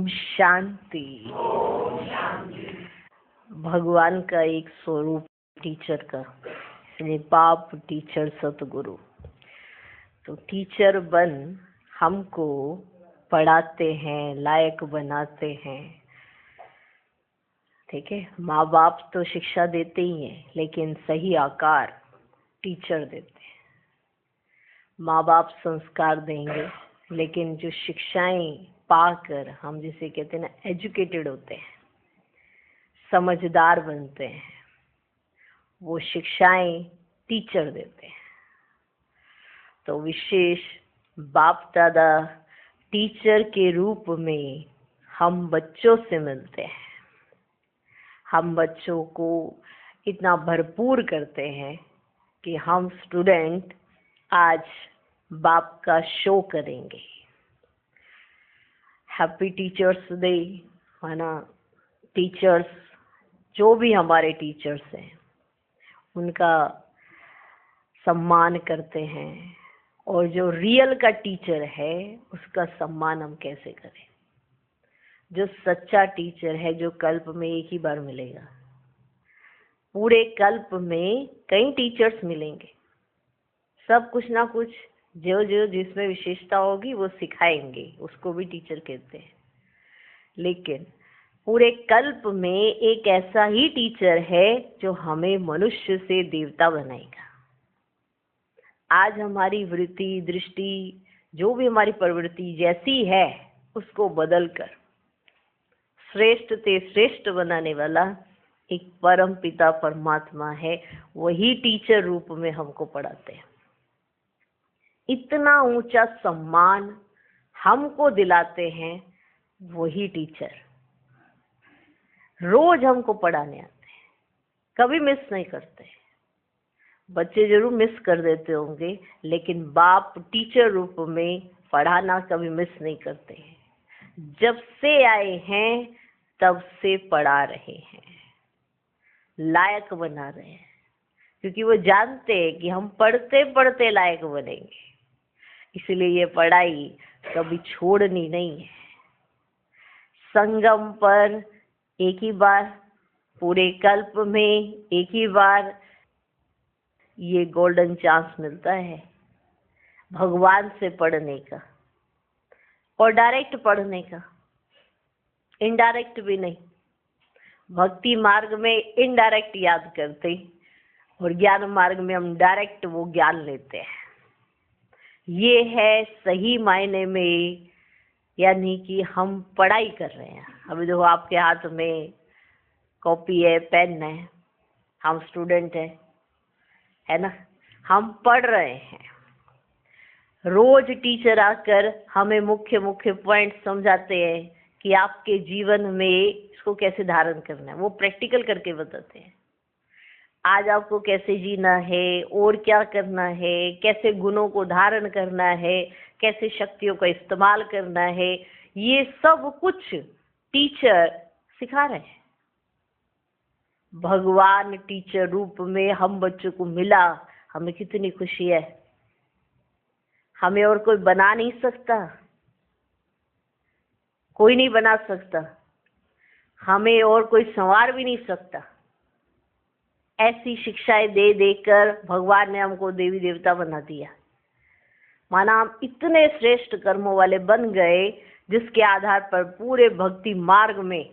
शांति। भगवान का एक स्वरूप टीचर का, इसलिए बाप टीचर सतगुरु। तो टीचर बन हमको पढ़ाते हैं, लायक बनाते हैं। ठीक है, माँ बाप तो शिक्षा देते ही हैं, लेकिन सही आकार टीचर देते हैं। माँ बाप संस्कार देंगे, लेकिन जो शिक्षाएं पाकर हम जिसे कहते हैं ना एजुकेटेड होते हैं, समझदार बनते हैं, वो शिक्षाएं टीचर देते हैं। तो विशेष बाप दादा टीचर के रूप में हम बच्चों से मिलते हैं। हम बच्चों को इतना भरपूर करते हैं कि हम स्टूडेंट आज बाप का शो करेंगे। Happy teachers day. है ना, टीचर्स जो भी हमारे टीचर्स हैं उनका सम्मान करते हैं, और जो रियल का टीचर है उसका सम्मान हम कैसे करें। जो सच्चा टीचर है, जो कल्प में एक ही बार मिलेगा। पूरे कल्प में कई टीचर्स मिलेंगे, सब कुछ ना कुछ जो जो जिसमें विशेषता होगी वो सिखाएंगे, उसको भी टीचर कहते हैं। लेकिन पूरे कल्प में एक ऐसा ही टीचर है जो हमें मनुष्य से देवता बनाएगा। आज हमारी वृत्ति, दृष्टि, जो भी हमारी प्रवृत्ति जैसी है उसको बदलकर श्रेष्ठ से श्रेष्ठ बनाने वाला एक परम पिता परमात्मा है। वही टीचर रूप में हमको पढ़ाते हैं। इतना ऊंचा सम्मान हमको दिलाते हैं वही टीचर। रोज हमको पढ़ाने आते हैं, कभी मिस नहीं करते। बच्चे जरूर मिस कर देते होंगे, लेकिन बाप टीचर रूप में पढ़ाना कभी मिस नहीं करते हैं। जब से आए हैं तब से पढ़ा रहे हैं, लायक बना रहे हैं, क्योंकि वो जानते हैं कि हम पढ़ते पढ़ते लायक बनेंगे। इसलिए ये पढ़ाई कभी छोड़नी नहीं है। संगम पर एक ही बार, पूरे कल्प में एक ही बार ये गोल्डन चांस मिलता है भगवान से पढ़ने का, और डायरेक्ट पढ़ने का, इनडायरेक्ट भी नहीं। भक्ति मार्ग में इनडायरेक्ट याद करते, और ज्ञान मार्ग में हम डायरेक्ट वो ज्ञान लेते हैं। ये है सही मायने में, यानी कि हम पढ़ाई कर रहे हैं। अभी देखो आपके हाथ में कॉपी है, पेन है, हम स्टूडेंट है ना, हम पढ़ रहे हैं। रोज टीचर आकर हमें मुख्य मुख्य पॉइंट समझाते हैं कि आपके जीवन में इसको कैसे धारण करना है। वो प्रैक्टिकल करके बताते हैं। आज आपको कैसे जीना है, और क्या करना है, कैसे गुणों को धारण करना है, कैसे शक्तियों का इस्तेमाल करना है, ये सब कुछ टीचर सिखा रहे हैं। भगवान टीचर रूप में हम बच्चों को मिला, हमें कितनी खुशी है। हमें और कोई बना नहीं सकता, कोई नहीं बना सकता, हमें और कोई संवार भी नहीं सकता। ऐसी शिक्षाएं दे देकर भगवान ने हमको देवी देवता बना दिया। माना हम इतने श्रेष्ठ कर्मों वाले बन गए, जिसके आधार पर पूरे भक्ति मार्ग में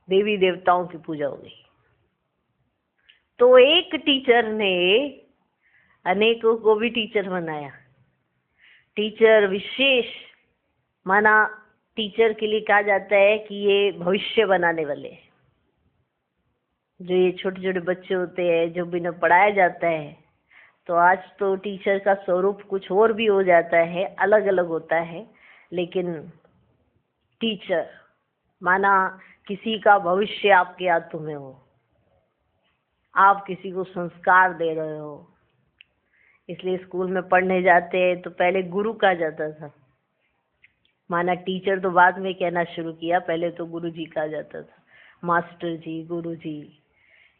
देवी देवताओं की पूजा हो गई। तो एक टीचर ने अनेकों को भी टीचर बनाया। टीचर विशेष, माना टीचर के लिए कहा जाता है कि ये भविष्य बनाने वाले हैं। जो ये छोटे छोटे बच्चे होते हैं, जो बिना पढ़ाया जाता है, तो आज तो टीचर का स्वरूप कुछ और भी हो जाता है, अलग अलग होता है। लेकिन टीचर माना किसी का भविष्य आपके हाथों में हो, आप किसी को संस्कार दे रहे हो। इसलिए स्कूल में पढ़ने जाते हैं तो पहले गुरु कहा जाता था। माना टीचर तो बाद में कहना शुरू किया, पहले तो गुरु जी कहा जाता था। मास्टर जी, गुरु जी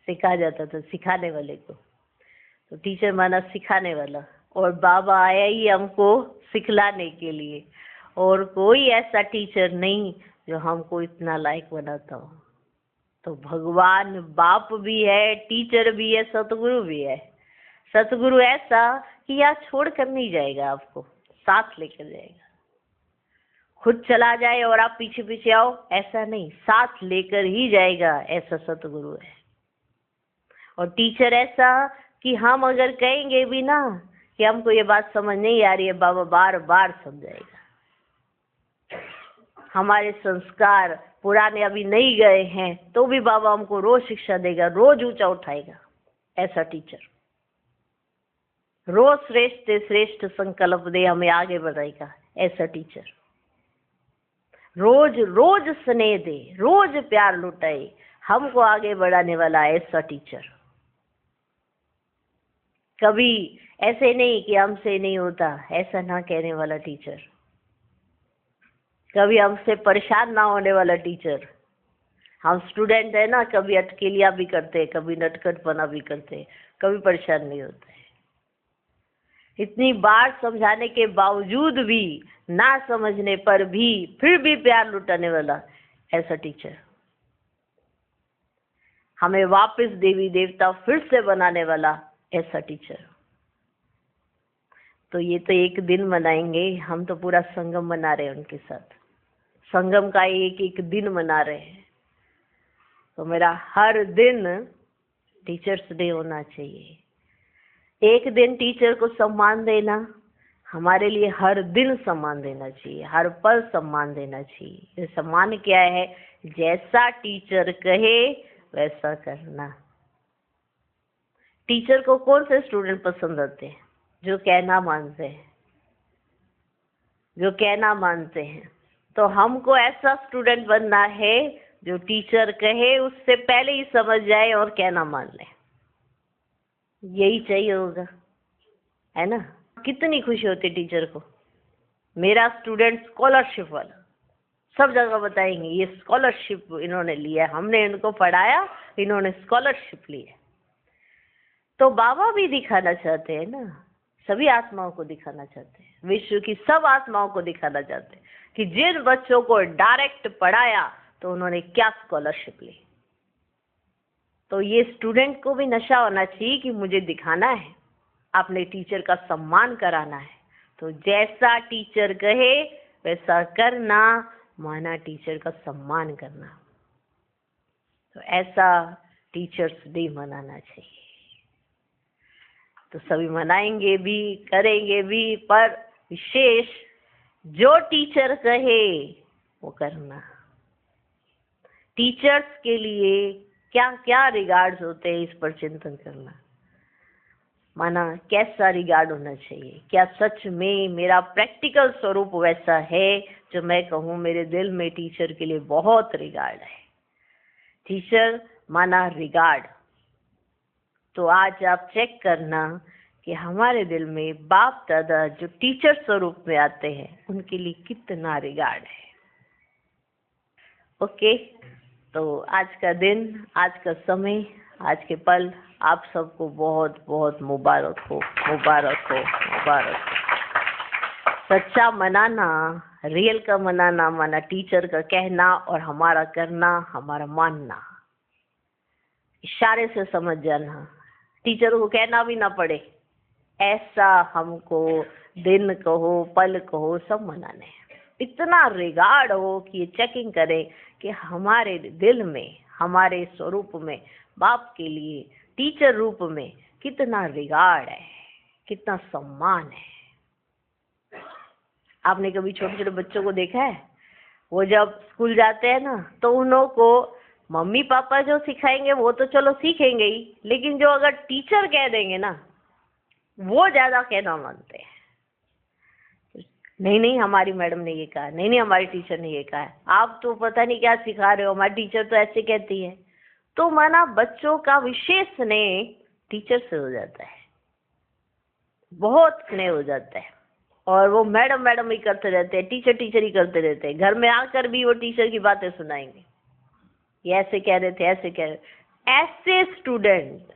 से कहा जाता था, सिखाने वाले को। तो टीचर माना सिखाने वाला, और बाबा आया ही हमको सिखलाने के लिए। और कोई ऐसा टीचर नहीं जो हमको इतना लायक बनाता हो। तो भगवान बाप भी है, टीचर भी है, सतगुरु भी है। सतगुरु ऐसा कि यहाँ छोड़ कर नहीं जाएगा, आपको साथ लेकर जाएगा। खुद चला जाए और आप पीछे पीछे आओ, ऐसा नहीं, साथ लेकर ही जाएगा, ऐसा सतगुरु है। और टीचर ऐसा कि हम अगर कहेंगे भी ना कि हमको ये बात समझ नहीं आ रही है, बाबा बार बार समझाएगा। हमारे संस्कार पुराने अभी नहीं गए हैं तो भी बाबा हमको रोज शिक्षा देगा, रोज ऊंचा उठाएगा, ऐसा टीचर। रोज श्रेष्ठ से श्रेष्ठ संकल्प दे, हमें आगे बढ़ाएगा, ऐसा टीचर। रोज रोज स्नेह दे, रोज प्यार लुटाए, हमको आगे बढ़ाने वाला ऐसा टीचर। कभी ऐसे नहीं कि हमसे नहीं होता, ऐसा ना कहने वाला टीचर। कभी हमसे परेशान ना होने वाला टीचर। हम स्टूडेंट है ना, कभी अटकेलियां भी करते, कभी नटखटपना भी करते, कभी परेशान नहीं होते। इतनी बार समझाने के बावजूद भी, ना समझने पर भी, फिर भी प्यार लुटाने वाला ऐसा टीचर। हमें वापस देवी देवता फिर से बनाने वाला ऐसा टीचर। तो ये तो एक दिन मनाएंगे, हम तो पूरा संगम मना रहे हैं उनके साथ। संगम का एक एक दिन मना रहे हैं। तो मेरा हर दिन टीचर्स डे होना चाहिए। एक दिन टीचर को सम्मान देना, हमारे लिए हर दिन सम्मान देना चाहिए, हर पल सम्मान देना चाहिए। ये सम्मान क्या है? जैसा टीचर कहे वैसा करना। टीचर को कौन से स्टूडेंट पसंद आते हैं? जो कहना मानते हैं, जो कहना मानते हैं। तो हमको ऐसा स्टूडेंट बनना है जो टीचर कहे उससे पहले ही समझ जाए और कहना मान ले। यही चाहिए होगा, है ना? कितनी खुशी होती है टीचर को। मेरा स्टूडेंट स्कॉलरशिप वाला, सब जगह बताएंगे ये स्कॉलरशिप इन्होंने लिया, हमने इनको पढ़ाया, इन्होंने स्कॉलरशिप ली है। तो बाबा भी दिखाना चाहते हैं ना, सभी आत्माओं को दिखाना चाहते हैं, विश्व की सब आत्माओं को दिखाना चाहते हैं कि जिन बच्चों को डायरेक्ट पढ़ाया तो उन्होंने क्या स्कॉलरशिप ली। तो ये स्टूडेंट को भी नशा होना चाहिए कि मुझे दिखाना है, अपने टीचर का सम्मान कराना है। तो जैसा टीचर कहे वैसा करना, माना टीचर का सम्मान करना। तो ऐसा टीचर्स डे मनाना चाहिए। तो सभी मनाएंगे भी, करेंगे भी, पर विशेष जो टीचर कहे वो करना। टीचर्स के लिए क्या क्या रिगार्ड्स होते हैं, इस पर चिंतन करना। माना कैसा रिगार्ड होना चाहिए? क्या सच में मेरा प्रैक्टिकल स्वरूप वैसा है जो मैं कहूँ मेरे दिल में टीचर के लिए बहुत रिगार्ड है? टीचर माना रिगार्ड। तो आज आप चेक करना कि हमारे दिल में बाप दादा जो टीचर स्वरूप में आते हैं उनके लिए कितना रिगार्ड है। ओके, तो आज का दिन, आज का समय, आज के पल आप सबको बहुत बहुत मुबारक हो, मुबारक हो, मुबारक हो। सच्चा मनाना, रियल का मनाना, माना टीचर का कहना और हमारा करना, हमारा मानना। इशारे से समझ जाना, टीचर को कहना भी ना पड़े, ऐसा हमको दिन कहो, पल कहो, सब मनाने हैं। इतना रिगार्ड हो कि ये चेकिंग करें कि हमारे दिल में, हमारे स्वरूप में बाप के लिए टीचर रूप में कितना रिगार्ड है, कितना सम्मान है। आपने कभी छोटे छोटे बच्चों को देखा है? वो जब स्कूल जाते हैं ना तो उन्हों को मम्मी पापा जो सिखाएंगे वो तो चलो सीखेंगे ही, लेकिन जो अगर टीचर कह देंगे ना वो ज्यादा कहना मानते हैं। नहीं नहीं हमारी मैडम ने ये कहा, नहीं नहीं हमारी टीचर ने ये कहा है, आप तो पता नहीं क्या सिखा रहे हो, हमारी टीचर तो ऐसे कहती है। तो माना बच्चों का विशेष स्नेह टीचर से हो जाता है, बहुत स्नेह हो जाता है। और वो मैडम मैडम ही करते रहते हैं, टीचर टीचर ही करते रहते हैं। घर में आकर भी वो टीचर की बातें सुनाएंगे, ये ऐसे कह रहे थे, ऐसे कह रहे। ऐसे स्टूडेंट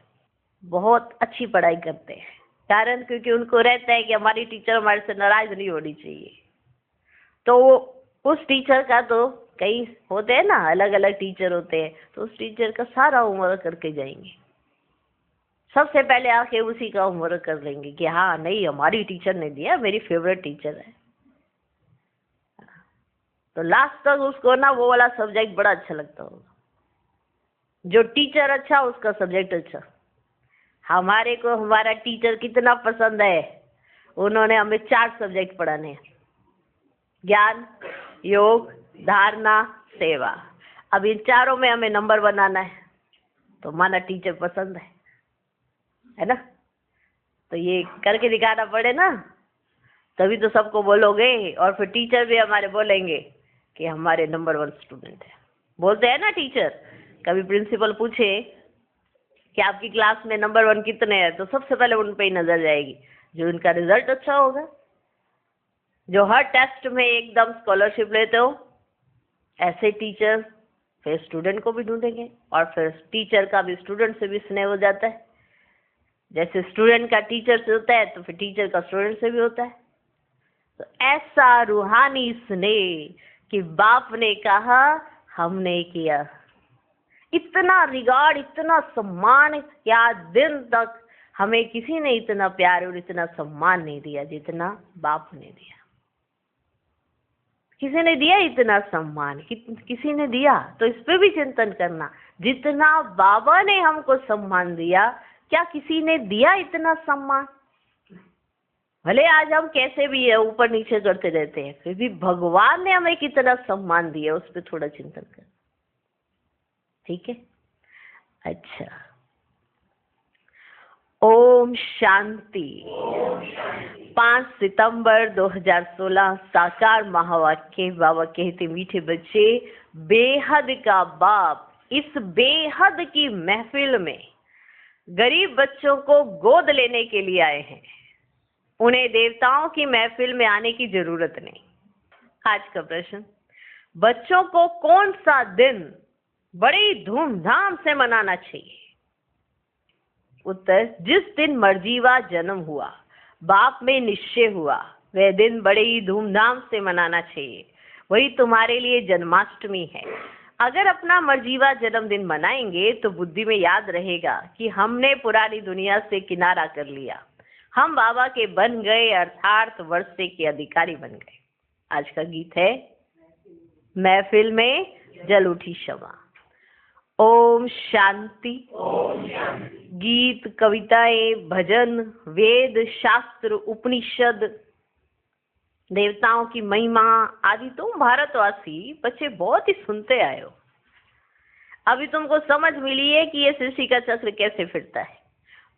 बहुत अच्छी पढ़ाई करते हैं, कारण क्योंकि उनको रहता है कि हमारी टीचर हमारे से नाराज नहीं होनी चाहिए। तो उस टीचर का तो कई होते हैं ना, अलग अलग टीचर होते हैं, तो उस टीचर का सारा होमवर्क करके जाएंगे। सबसे पहले आके उसी का होमवर्क कर लेंगे कि हाँ नहीं, हमारी टीचर ने दिया, मेरी फेवरेट टीचर है। तो लास्ट तक उसको ना वो वाला सब्जेक्ट बड़ा अच्छा लगता होगा। जो टीचर अच्छा, उसका सब्जेक्ट अच्छा। हमारे को हमारा टीचर कितना पसंद है, उन्होंने हमें 4 सब्जेक्ट पढ़ाने हैं, ज्ञान, योग, धारणा, सेवा। अब इन चारों में हमें नंबर बनाना है, तो हमारा टीचर पसंद है ना। तो ये करके दिखाना पड़े ना, तभी तो सबको बोलोगे, और फिर टीचर भी हमारे बोलेंगे कि हमारे नंबर 1 स्टूडेंट है। बोलते हैं ना टीचर, कभी प्रिंसिपल पूछे कि आपकी क्लास में नंबर 1 कितने हैं, तो सबसे पहले उन पे ही नजर जाएगी, जो उनका रिजल्ट अच्छा होगा, जो हर टेस्ट में एकदम स्कॉलरशिप लेते हो। ऐसे टीचर फिर स्टूडेंट को भी ढूंढेंगे, और फिर टीचर का भी स्टूडेंट से भी स्नेह हो जाता है। जैसे स्टूडेंट का टीचर से होता है, तो फिर टीचर का स्टूडेंट से भी होता है। तो ऐसा रूहानी स्नेह कि बाप ने कहा, हमने किया। इतना रिगार्ड, इतना सम्मान, क्या दिन तक हमें किसी ने इतना प्यार और इतना सम्मान नहीं दिया जितना बाप ने दिया। किसी ने दिया इतना सम्मान, किसी ने दिया, तो इस पे भी चिंतन करना। जितना बाबा ने हमको सम्मान दिया, क्या किसी ने दिया इतना सम्मान? भले आज हम कैसे भी है, ऊपर नीचे करते रहते हैं, फिर भी भगवान ने हमें कितना सम्मान दिया, उस पर थोड़ा चिंतन कर। ठीक है, अच्छा। ओम शांति। 5 सितंबर 2016 साकार महावाक्य। बाबा कहते, मीठे बच्चे, बेहद का बाप इस बेहद की महफिल में गरीब बच्चों को गोद लेने के लिए आए हैं। उन्हें देवताओं की महफिल में आने की जरूरत नहीं। आज का प्रश्न, बच्चों को कौन सा दिन बड़ी धूमधाम से मनाना चाहिए? उत्तर, जिस दिन मर्जीवा जन्म हुआ, बाप में निश्चय हुआ, वह दिन बड़े ही धूमधाम से मनाना चाहिए। वही तुम्हारे लिए जन्माष्टमी है। अगर अपना मर्जीवा जन्मदिन मनाएंगे तो बुद्धि में याद रहेगा कि हमने पुरानी दुनिया से किनारा कर लिया, हम बाबा के बन गए, अर्थात वर्षे के अधिकारी बन गए। आज का गीत है, महफिल में जल उठी शमा। ओम शांति। गीत, कविताएं, भजन, वेद, शास्त्र, उपनिषद, देवताओं की महिमा आदि तुम भारतवासी बच्चे बहुत ही सुनते आए हो। अभी तुमको समझ मिली है कि ये सृष्टि का चक्र कैसे फिरता है।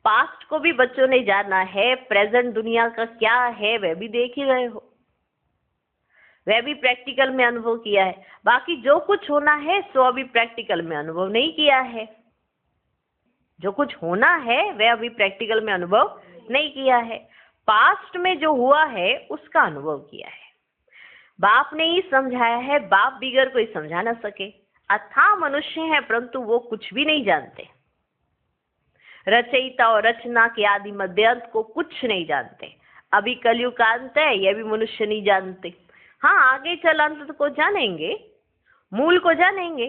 पास्ट को भी बच्चों ने जाना है, प्रेजेंट दुनिया का क्या है वह भी देख ही रहे हो, वह भी प्रैक्टिकल में अनुभव किया है। बाकी जो कुछ होना है सो अभी प्रैक्टिकल में अनुभव नहीं किया है। जो कुछ होना है वह अभी प्रैक्टिकल में अनुभव नहीं किया है। पास्ट में जो हुआ है उसका अनुभव किया है। बाप ने ही समझाया है, बाप बिगर कोई समझा ना सके। अथाह मनुष्य है परंतु वो कुछ भी नहीं जानते। रचयिता और रचना के आदि मध्यांत को कुछ नहीं जानते। अभी कलयुग का अंत है, यह भी मनुष्य नहीं जानते। हाँ, आगे चल अंत को जानेंगे, मूल को जानेंगे,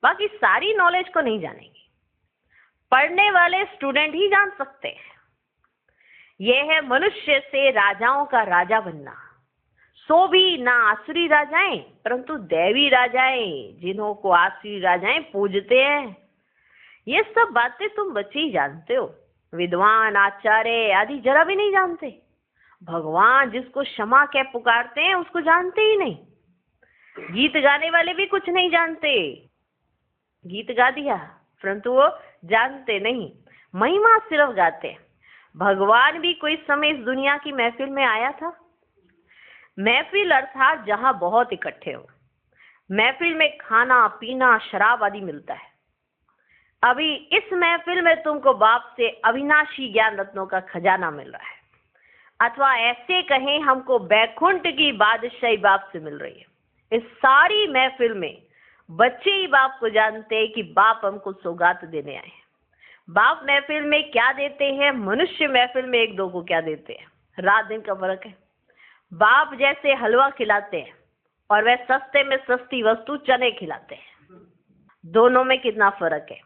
बाकी सारी नॉलेज को नहीं जानेंगे। पढ़ने वाले स्टूडेंट ही जान सकते हैं। यह है मनुष्य से राजाओं का राजा बनना। सो भी ना आसुरी राजाएं परंतु दैवी राजाएं, जिन्हों को आसुरी राजाएं पूजते हैं। ये सब बातें तुम बच्चे ही जानते हो। विद्वान, आचार्य आदि जरा भी नहीं जानते। भगवान जिसको क्षमा कह पुकारते हैं उसको जानते ही नहीं। गीत गाने वाले भी कुछ नहीं जानते। गीत गा दिया परंतु वो जानते नहीं, महिमा सिर्फ गाते हैं। भगवान भी कोई समय इस दुनिया की महफिल में आया था। महफिल अर्थात जहां बहुत इकट्ठे हो। महफिल में खाना पीना शराब आदि मिलता है। अभी इस महफिल में तुमको बाप से अविनाशी ज्ञान रत्नों का खजाना मिल रहा है, अथवा ऐसे कहें हमको बैकुंठ की बादशाही बाप से मिल रही है। इस सारी महफिल में बच्चे ही बाप को जानते हैं कि बाप हमको सौगात देने आए हैं। बाप महफिल में क्या देते हैं, मनुष्य महफिल में एक दो को क्या देते हैं, रात दिन का फर्क है। बाप जैसे हलवा खिलाते हैं और वह सस्ते में सस्ती वस्तु चने खिलाते हैं। दोनों में कितना फर्क है।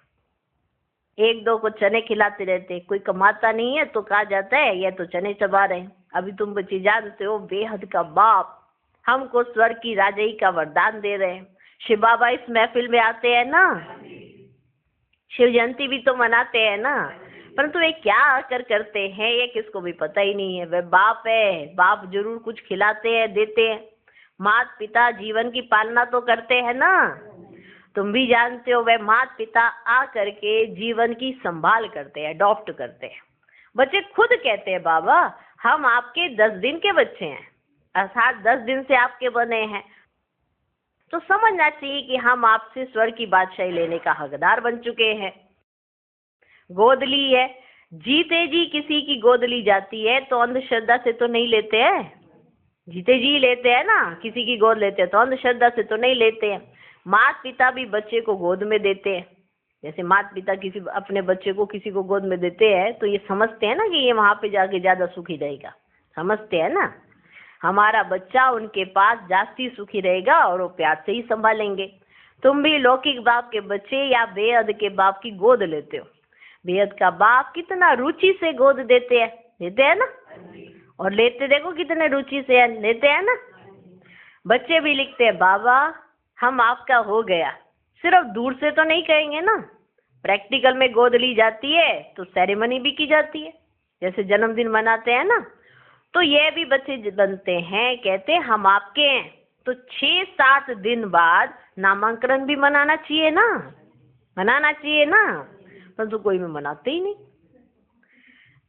एक दो को चने खिलाते रहते, कोई कमाता नहीं है तो कहा जाता है ये तो चने चबा रहे हैं। अभी तुम बच्चे जानते हो बेहद का बाप हमको स्वर्ग की राजाई का वरदान दे रहे हैं। शिव बाबा इस महफिल में आते हैं ना, शिव जयंती भी तो मनाते हैं ना, परंतु वे क्या आकर करते हैं ये किसको भी पता ही नहीं है। वे बाप है, बाप जरूर कुछ खिलाते हैं, देते हैं। माता पिता जीवन की पालना तो करते हैं ना, तुम भी जानते हो। वे माता पिता आ करके जीवन की संभाल करते हैं, अडॉप्ट करते हैं। बच्चे खुद कहते हैं बाबा हम आपके 10 दिन के बच्चे हैं, अर्थात 10 दिन से आपके बने हैं, तो समझना चाहिए कि हम आपसे स्वर्ग की बादशाही लेने का हकदार बन चुके हैं। गोद ली है, जीते जी किसी की गोद ली जाती है तो अंधश्रद्धा से तो नहीं लेते हैं, जीते जी लेते हैं ना। किसी की गोद लेते हैं तो अंधश्रद्धा से तो नहीं लेते हैं। माता पिता भी बच्चे को गोद में देते हैं। जैसे माता पिता किसी अपने बच्चे को किसी को गोद में देते हैं तो ये समझते हैं ना कि ये वहां पे जाके ज्यादा सुखी रहेगा, समझते हैं ना। हमारा बच्चा उनके पास जास्ती सुखी रहेगा और वो प्यार से ही संभालेंगे। तुम भी लौकिक बाप के बच्चे या बेहद के बाप की गोद लेते हो। बेहद का बाप कितना रुचि से गोद देते हैं ना, और लेते देखो कितने रुचि से लेते हैं ना। बच्चे भी लिखते हैं बाबा हम आपका हो गया, सिर्फ दूर से तो नहीं कहेंगे ना, प्रैक्टिकल में गोद ली जाती है तो सेरेमनी भी की जाती है, जैसे जन्मदिन मनाते हैं ना, तो ये भी बच्चे बनते हैं, कहते हैं हम आपके हैं। तो 6-7 दिन बाद नामांकन भी मनाना चाहिए ना, मनाना चाहिए ना, परंतु कोई में मनाते ही नहीं।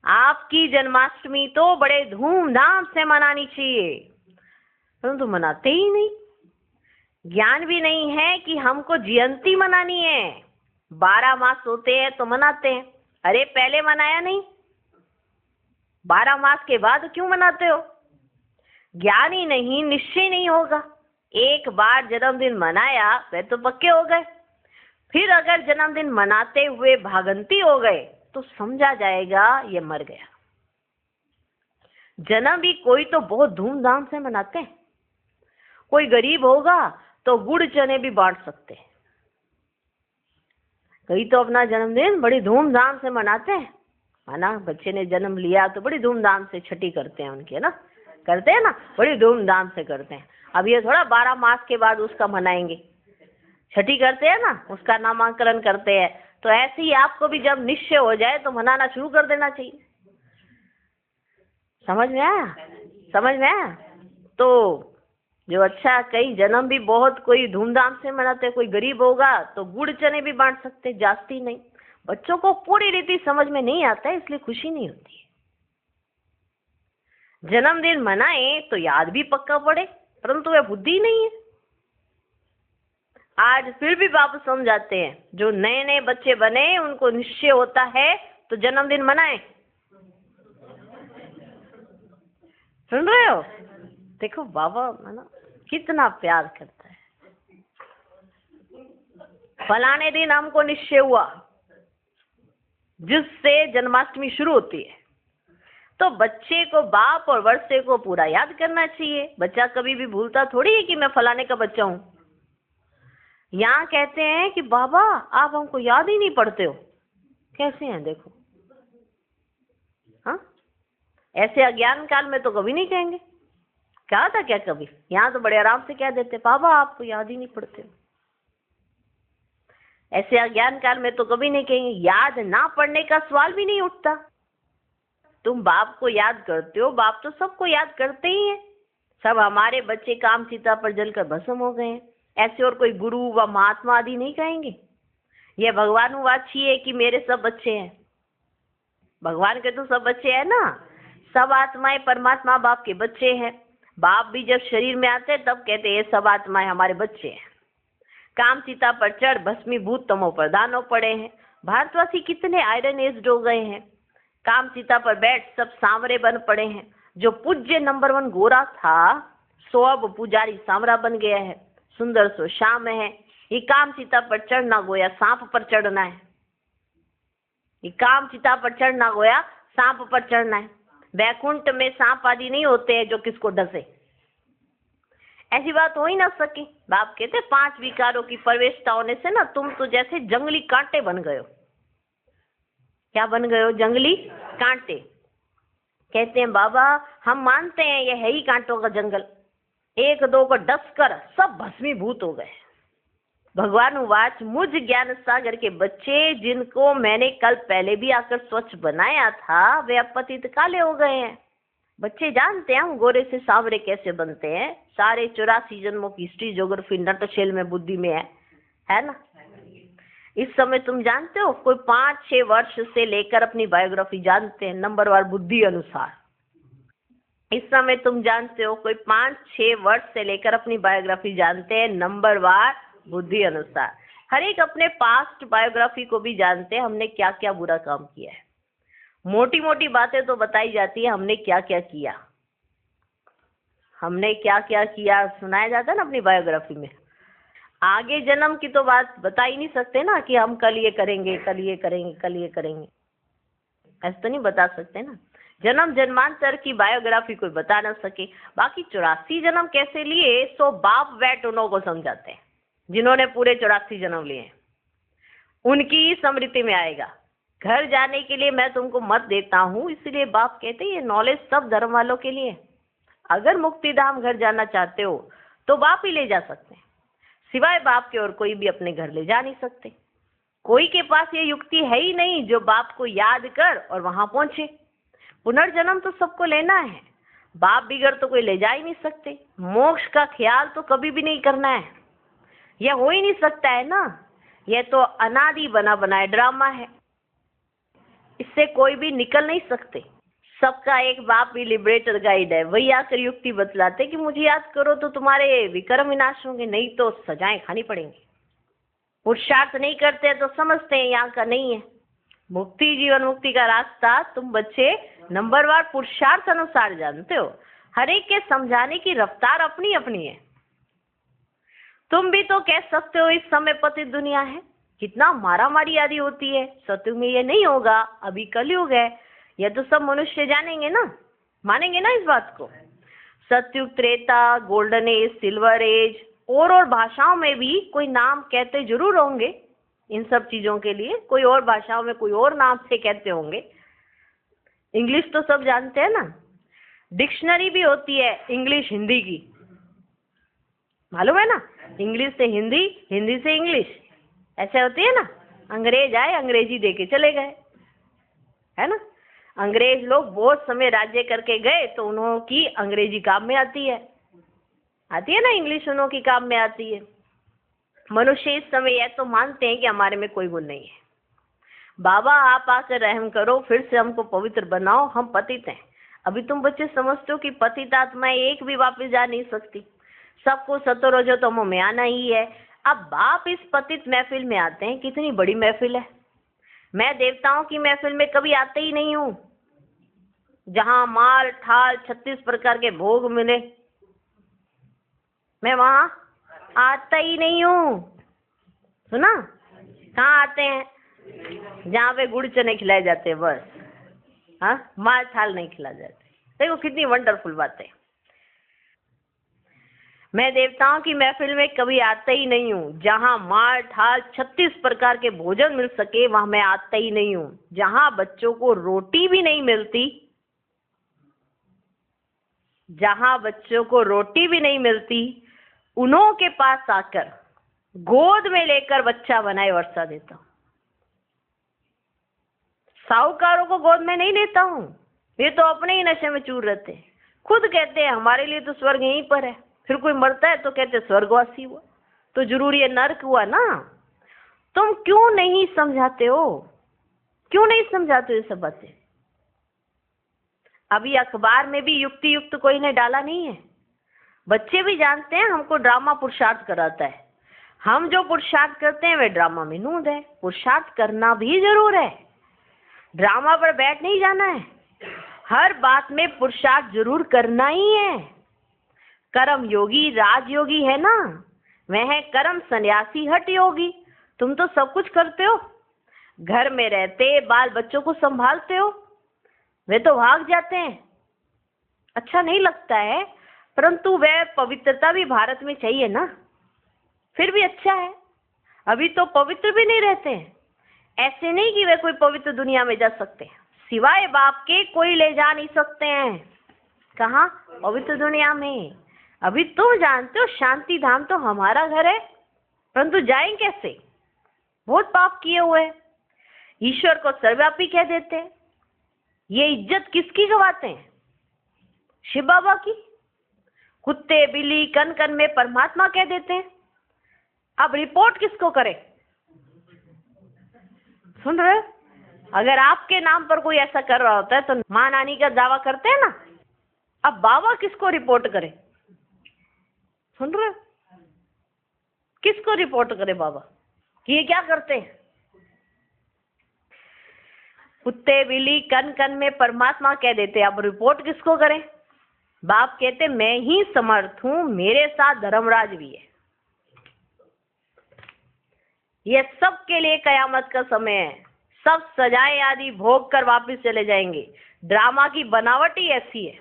आपकी जन्माष्टमी तो बड़े धूमधाम से मनानी चाहिए, परंतु मनाते ही नहीं। ज्ञान भी नहीं है कि हमको जयंती मनानी है। 12 मास होते हैं तो मनाते हैं, अरे पहले मनाया नहीं, 12 मास के बाद क्यों मनाते हो। ज्ञान ही नहीं, निश्चय नहीं होगा। एक बार जन्मदिन मनाया वे तो पक्के हो गए, फिर अगर जन्मदिन मनाते हुए भागंती हो गए तो समझा जाएगा ये मर गया। जन्म भी कोई तो बहुत धूमधाम से मनाते हैं, कोई गरीब होगा तो गुड़ चने भी बांट सकते हैं। कई तो अपना जन्मदिन बड़ी धूमधाम से मनाते हैं, है ना। बच्चे ने जन्म लिया तो बड़ी धूमधाम से छठी करते हैं उनकी, है ना, करते हैं ना, बड़ी धूमधाम से करते हैं। अब ये थोड़ा 12 मास के बाद उसका मनाएंगे, छठी करते हैं ना, उसका नामांकन करते हैं। तो ऐसे ही आपको भी जब निश्चय हो जाए तो मनाना शुरू कर देना चाहिए। समझ में आया, समझ में आया। तो जो अच्छा, कई जन्म भी बहुत कोई धूमधाम से मनाते, कोई गरीब होगा तो गुड़ चने भी बांट सकते, जास्ती नहीं। बच्चों को पूरी रीति समझ में नहीं आता है, इसलिए खुशी नहीं होती है। जन्मदिन मनाए तो याद भी पक्का पड़े, परंतु वह बुद्धि नहीं है। आज फिर भी बाबू समझाते हैं, जो नए नए बच्चे बने उनको निश्चय होता है तो जन्मदिन मनाए। सुन रहे हो, देखो बाबा है ना कितना प्यार करता है। फलाने दिन हमको निश्चय हुआ, जिससे जन्माष्टमी शुरू होती है, तो बच्चे को बाप और वर्षे को पूरा याद करना चाहिए। बच्चा कभी भी भूलता थोड़ी है कि मैं फलाने का बच्चा हूं। यहाँ कहते हैं कि बाबा आप हमको याद ही नहीं पड़ते हो, कैसे हैं देखो। हाँ, ऐसे अज्ञान काल में तो कभी नहीं कहेंगे, क्या था क्या कभी। यहाँ तो बड़े आराम से कह देते बाबा आपको याद ही नहीं पड़ते हो। ऐसे अज्ञान काल में तो कभी नहीं कहेंगे, याद ना पड़ने का सवाल भी नहीं उठता। तुम बाप को याद करते हो, बाप तो सबको याद करते ही हैं। सब हमारे बच्चे काम चिता पर जलकर भस्म हो गए हैं, ऐसे और कोई गुरु व महात्मा आदि नहीं कहेंगे। ये भगवानुवाची है कि मेरे सब बच्चे हैं, भगवान के तो सब बच्चे हैं ना। सब आत्माएं परमात्मा बाप के बच्चे हैं। बाप भी जब शरीर में आते तब कहते हैं सब आत्माएं हमारे बच्चे हैं। काम चिता पर चढ़ भस्मीभूत तमो प्रधान हो पड़े हैं। भारतवासी कितने आयरन एज्ड हो गए हैं। काम चिता पर बैठ सब सांवरे बन पड़े हैं। जो पूज्य नंबर 1 गोरा था सो अब पुजारी सांवरा बन गया है। सुंदर सो श्याम है। ये काम चिता पर चढ़ना गोया सांप पर चढ़ना है। ये काम चिता पर चढ़ना गोया सांप पर चढ़ना है। वैकुंठ में सांप आदि नहीं होते हैं जो किसको डसे। ऐसी बात हो ही ना सकी। बाप कहते 5 विकारों की प्रवेशता होने से ना तुम तो जैसे जंगली कांटे बन गए हो। क्या बन गए हो? जंगली कांटे। कहते हैं बाबा हम मानते हैं ये है ही कांटों का जंगल, 1-2 को डस कर सब भस्मीभूत हो गए। भगवान उवाच मुझ ज्ञान सागर के बच्चे जिनको मैंने कल पहले भी आकर स्वच्छ बनाया था वे अपतित काले हो गए हैं। बच्चे जानते हैं हम गोरे से सांवरे कैसे बनते हैं, सारे 84 जन्मों की हिस्ट्री ज्योग्राफी नटशेल में बुद्धि में है ना। इस समय तुम जानते हो कोई 5-6 वर्ष से लेकर अपनी बायोग्राफी जानते हैं नंबरवार बुद्धि अनुसार। इस समय तुम जानते हो कोई 5-6 वर्ष से लेकर अपनी बायोग्राफी जानते हैं नंबरवार बुद्धि अनुसार। हर एक अपने पास्ट बायोग्राफी को भी जानते हैं हमने क्या क्या बुरा काम किया है। मोटी मोटी बातें तो बताई जाती है हमने क्या क्या किया, हमने क्या क्या किया सुनाया जाता है ना अपनी बायोग्राफी में। आगे जन्म की तो बात बता ही नहीं सकते ना कि हम कल ये करेंगे कल ये करेंगे कल ये करेंगे, ऐसा तो नहीं बता सकते ना। जन्म जन्मांतर की बायोग्राफी कोई बता ना सके। बाकी 84 जन्म कैसे लिए सो बाप वैट उन्हों को समझाते हैं जिन्होंने पूरे 84 जन्म लिए हैं, उनकी ही स्मृति में आएगा। घर जाने के लिए मैं तुमको मत देता हूँ, इसलिए बाप कहते हैं ये नॉलेज सब धर्म वालों के लिए। अगर मुक्तिधाम घर जाना चाहते हो तो बाप ही ले जा सकते हैं, सिवाय बाप के और कोई भी अपने घर ले जा नहीं सकते। कोई के पास ये युक्ति है ही नहीं जो बाप को याद कर और वहां पहुंचे। पुनर्जन्म तो सबको लेना है, बाप बिगड़ तो कोई ले जा ही नहीं सकते। मोक्ष का ख्याल तो कभी भी नहीं करना है, यह हो ही नहीं सकता है ना। यह तो अनादि बना बनाया ड्रामा है, इससे कोई भी निकल नहीं सकते। सबका एक बाप भी लिबरेटर गाइड है, वही आकर युक्ति बतलाते कि मुझे याद करो तो तुम्हारे विक्रम विनाश होंगे, नहीं तो सजाएं खानी पड़ेंगी। पुरुषार्थ नहीं करते तो समझते हैं यहाँ का नहीं है। मुक्ति जीवन मुक्ति का रास्ता तुम बच्चे नंबरवार पुरुषार्थ अनुसार जानते हो। हर एक के समझाने की रफ्तार अपनी अपनी है। तुम भी तो कह सकते हो इस समय पतित दुनिया है, कितना मारा मारी आदि होती है। सतयुग में ये नहीं होगा, अभी कलयुग है, यह तो सब मनुष्य जानेंगे ना, मानेंगे ना इस बात को। Satyug, Treta, golden age, silver age और भाषाओं में भी कोई नाम कहते जरूर होंगे। इन सब चीजों के लिए कोई और भाषाओं में कोई और नाम से कहते होंगे। इंग्लिश तो सब जानते हैं ना, डिक्शनरी भी होती है इंग्लिश हिंदी की, मालूम है ना। इंग्लिश से हिंदी, हिंदी से इंग्लिश, ऐसे होती है ना। अंग्रेज आए अंग्रेजी देके चले गए, है ना। अंग्रेज लोग बहुत समय राज्य करके गए तो उन्हों की अंग्रेजी काम में आती है ना, इंग्लिश उन्हों की काम में आती है। मनुष्य इस समय यह तो मानते हैं कि हमारे में कोई गुण नहीं है। बाबा आप आकर रहम करो, फिर से हमको पवित्र बनाओ, हम पतित हैं। अभी तुम बच्चे समझते हो कि पतित आत्माएं एक भी वापस जा नहीं सकती, सबको सतोरजो तमो में आना ही है। अब बाप इस पतित महफिल में आते हैं, कितनी बड़ी महफिल है। मैं देवताओं की महफिल में कभी आते ही नहीं हूँ जहाँ माल ठाल 36 प्रकार के भोग मिले, मैं वहां आता ही नहीं हूँ। सुना? कहाँ आते हैं? जहाँ पे गुड़ चने खिलाए जाते हैं बस, हाँ, माल थाल नहीं खिलाए जाते। देखो कितनी वंडरफुल बात है। मैं देवताओं की महफिल में कभी आता ही नहीं हूँ। जहाँ माल ठाल 36 प्रकार के भोजन मिल सके वहां मैं आता ही नहीं हूँ। जहाँ बच्चों को रोटी भी नहीं मिलती, जहाँ बच्चों को रोटी भी नहीं मिलती, उन्हों के पास आकर गोद में लेकर बच्चा बनाए वर्षा देता हूँ। साहूकारों को गोद में नहीं लेता हूँ, ये तो अपने ही नशे में चूर रहते हैं। खुद कहते हैं हमारे लिए तो स्वर्ग यहीं पर है, फिर कोई मरता है तो कहते स्वर्गवासी हुआ, तो जरूर ये नर्क हुआ ना। तुम क्यों नहीं समझाते हो, क्यों नहीं समझाते हो ये सब बातें? अभी अखबार में भी युक्ति युक्त कोई ने डाला नहीं है। बच्चे भी जानते हैं हमको ड्रामा पुरुषार्थ कराता है। हम जो पुरुषार्थ करते हैं वे ड्रामा में नूद है। पुरुषार्थ करना भी जरूर है, ड्रामा पर बैठ नहीं जाना है। हर बात में पुरुषार्थ जरूर करना ही है। कर्म योगी राजयोगी है ना, वह है कर्म सन्यासी हठ योगी। तुम तो सब कुछ करते हो, घर में रहते बाल बच्चों को संभालते हो, वे तो भाग जाते हैं। अच्छा नहीं लगता है? परंतु वह पवित्रता भी भारत में चाहिए ना, फिर भी अच्छा है। अभी तो पवित्र भी नहीं रहते हैं, ऐसे नहीं कि वे कोई पवित्र दुनिया में जा सकते हैं, सिवाय बाप के कोई ले जा नहीं सकते हैं। कहाँ? पवित्र दुनिया में। अभी तुम जानते हो शांति धाम तो हमारा घर है, परंतु जाएं कैसे? बहुत पाप किए हुए हैं, ईश्वर को सर्वव्यापी कह देते हैं। ये इज्जत किसकी गवाते हैं? शिव बाबा की। कुत्ते बिल्ली कन कन में परमात्मा कह देते हैं। अब रिपोर्ट किसको करें? सुन रहे? अगर आपके नाम पर कोई ऐसा कर रहा होता है तो मां नानी का दावा करते हैं ना। अब बाबा किसको रिपोर्ट करे? सुन रहे? किसको रिपोर्ट करे बाबा कि ये क्या करते हैं? कुत्ते बिल्ली कन कन में परमात्मा कह देते हैं। अब रिपोर्ट किसको करें? बाप कहते मैं ही समर्थ हूं, मेरे साथ धर्मराज भी है। ये सबके लिए कयामत का समय है। सब सजाएं आदि भोग कर वापस चले जाएंगे। ड्रामा की बनावट ही ऐसी है,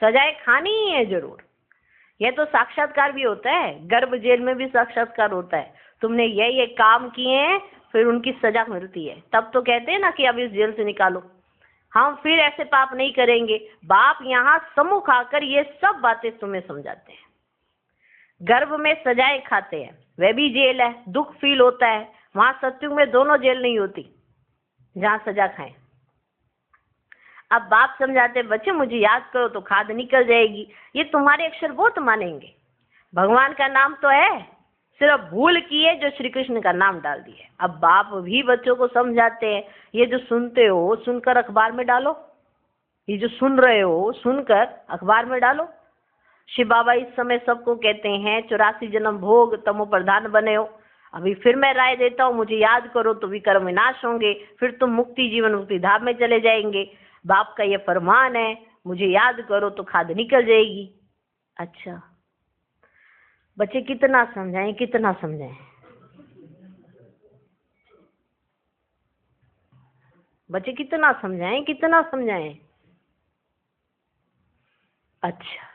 सजाएं खानी ही है जरूर। यह तो साक्षात्कार भी होता है, गर्भ जेल में भी साक्षात्कार होता है। तुमने ये काम किए हैं, फिर उनकी सजा मिलती है। तब तो कहते हैं ना कि अब इस जेल से निकालो, हम फिर ऐसे पाप नहीं करेंगे। बाप यहाँ सम्मुख आकर ये सब बातें तुम्हें समझाते हैं। गर्भ में सजाएं खाते हैं, वह भी जेल है, दुख फील होता है। वहां सत्युग में दोनों जेल नहीं होती जहां सजा खाएं। अब बाप समझाते बच्चे मुझे याद करो तो खाद निकल जाएगी। ये तुम्हारे अक्षर बहुत मानेंगे। भगवान का नाम तो है, सिर्फ भूल की है जो श्री कृष्ण का नाम डाल दिए। अब बाप भी बच्चों को समझाते हैं, ये जो सुनते हो सुनकर अखबार में डालो, ये जो सुन रहे हो सुनकर अखबार में डालो। शिव बाबा इस समय सबको कहते हैं 84 जन्म भोग तमो प्रधान बने हो। अभी फिर मैं राय देता हूँ, मुझे याद करो तो विकर्म विनाश होंगे, फिर तुम मुक्ति जीवन मुक्ति धाम में चले जाएंगे। बाप का ये फरमान है, मुझे याद करो तो खाद निकल जाएगी। अच्छा बच्चे कितना समझाएं, कितना समझाएं? बच्चे कितना समझाएं, कितना समझाएं? अच्छा,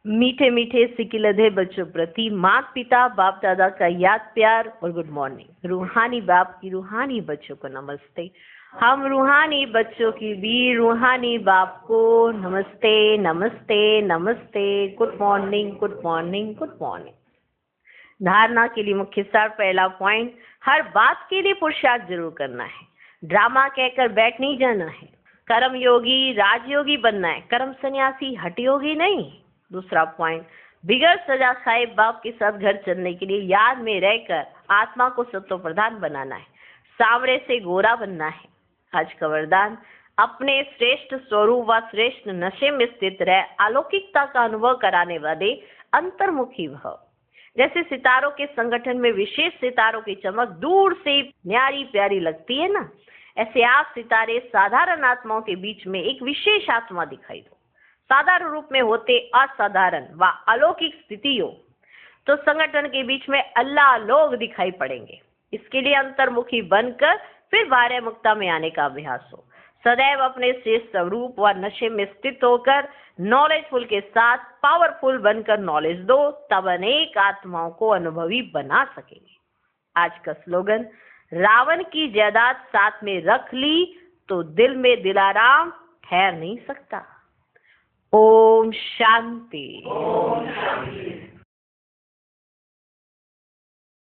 मीठे मीठे सिकिलधे बच्चों प्रति माता पिता बाप दादा का याद प्यार और गुड मॉर्निंग। रूहानी बाप की रूहानी बच्चों को नमस्ते। हम रूहानी बच्चों की भी रूहानी बाप को नमस्ते नमस्ते नमस्ते। Good morning good morning good morning. धारणा के लिए मुख्य सार पहला पॉइंट, हर बात के लिए पुरुषार्थ जरूर करना है। ड्रामा कहकर बैठ नहीं जाना है। कर्म योगी राजयोगी बनना है, कर्म सन्यासी हठ योगी नहीं। दूसरा पॉइंट, बिगड़ सजा खाए बाप के साथ घर चलने के लिए याद में रहकर आत्मा को सत्व प्रधान बनाना है। सांवरे से गोरा बनना है। आज का वरदान, अपने श्रेष्ठ स्वरूप व श्रेष्ठ नशे में स्थित रह अलौकिकता का अनुभव कराने वाले अंतर्मुखी भव। जैसे सितारों के संगठन में विशेष सितारों की चमक दूर से न्यारी प्यारी लगती है ना, ऐसे आप सितारे साधारण आत्माओं के बीच में एक विशेष आत्मा दिखाई दो। साधारण रूप में होते असाधारण व अलौकिक स्थिति हो तो संगठन के बीच में अल्लाह लोग दिखाई पड़ेंगे। इसके लिए अंतर्मुखी बनकर फिर बाह्य मुक्ता में आने का अभ्यास हो। सदैव अपने श्रेष्ठ स्वरूप व नशे में स्थित होकर नॉलेजफुल के साथ पावरफुल बनकर नॉलेज दो, तब अनेक आत्माओं को अनुभवी बना सकेंगे। आज का स्लोगन, रावण की जायदाद साथ में रख ली तो दिल में दिलाराम ठहर नहीं सकता। ओम शांति।